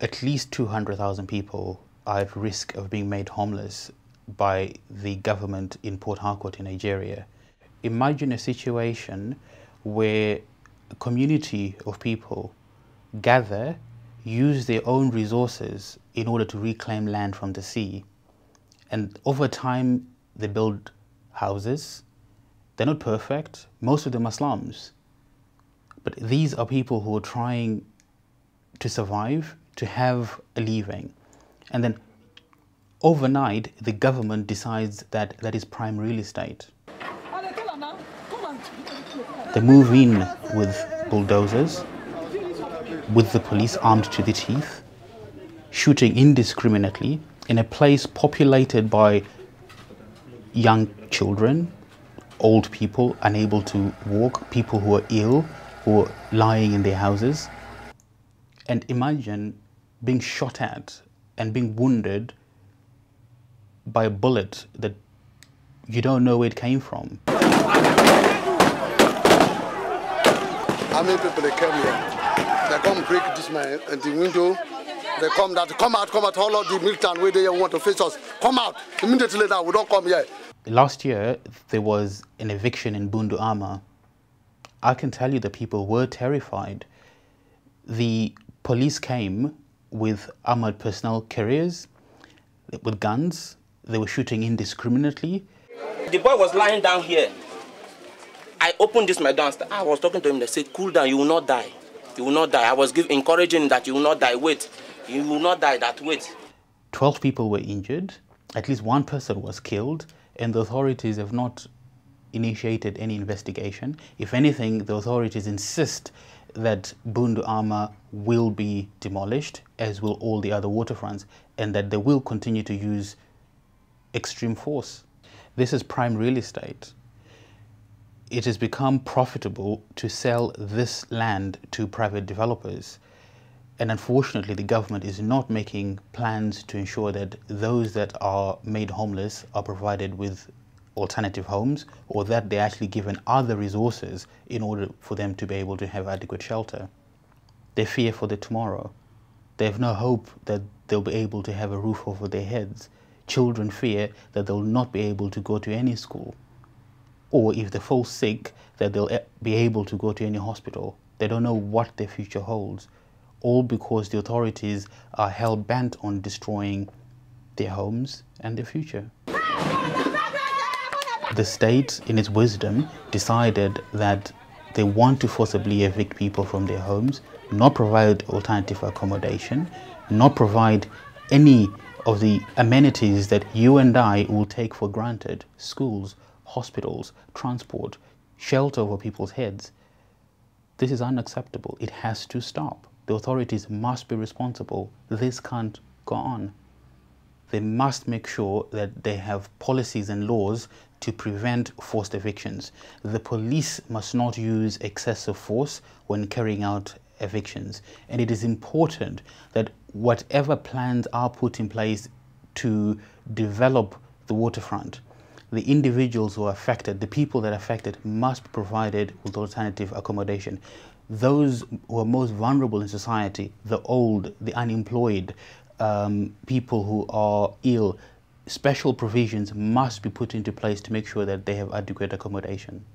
at least 200,000 people are at risk of being made homeless by the government in Port Harcourt in Nigeria. Imagine a situation where a community of people gather, use their own resources in order to reclaim land from the sea. And over time, they build houses. They're not perfect. Most of them are slums. But these are people who are trying to survive, to have a living. And then overnight, the government decides that that is prime real estate. They move in with bulldozers, with the police armed to the teeth, shooting indiscriminately in a place populated by young children, old people unable to walk, people who are ill, who are lying in their houses. And imagine being shot at and being wounded by a bullet that you don't know where it came from. How many people they came here? They come break this man and the window. They come out, all of the militant where they want to face us. Come out immediately now. We don't come here. Last year there was an eviction in Bundu Ama. I can tell you the people were terrified. The police came with armored personnel carriers, with guns. They were shooting indiscriminately. The boy was lying down here. I opened this my downstairs. I was talking to him. They said, "Cool down. You will not die. You will not die." I was encouraging him that you will not die. Wait. You will not die. That wait. 12 people were injured. At least one person was killed. And the authorities have not initiated any investigation. If anything, the authorities insist that Bundu Ama will be demolished, as will all the other waterfronts, and that they will continue to use extreme force. This is prime real estate. It has become profitable to sell this land to private developers. And unfortunately, the government is not making plans to ensure that those that are made homeless are provided with alternative homes, or that they're actually given other resources in order for them to be able to have adequate shelter. They fear for the tomorrow. They have no hope that they'll be able to have a roof over their heads. Children fear that they'll not be able to go to any school. Or if they fall sick, that they'll be able to go to any hospital. They don't know what their future holds. All because the authorities are hell-bent on destroying their homes and their future. The state, in its wisdom, decided that they want to forcibly evict people from their homes, not provide alternative accommodation, not provide any of the amenities that you and I will take for granted: schools, hospitals, transport, shelter over people's heads. This is unacceptable. It has to stop. The authorities must be responsible. This can't go on. They must make sure that they have policies and laws to prevent forced evictions. The police must not use excessive force when carrying out evictions. And it is important that whatever plans are put in place to develop the waterfront, the individuals who are affected, the people that are affected, must be provided with alternative accommodation. Those who are most vulnerable in society, the old, the unemployed, people who are ill, special provisions must be put into place to make sure that they have adequate accommodation.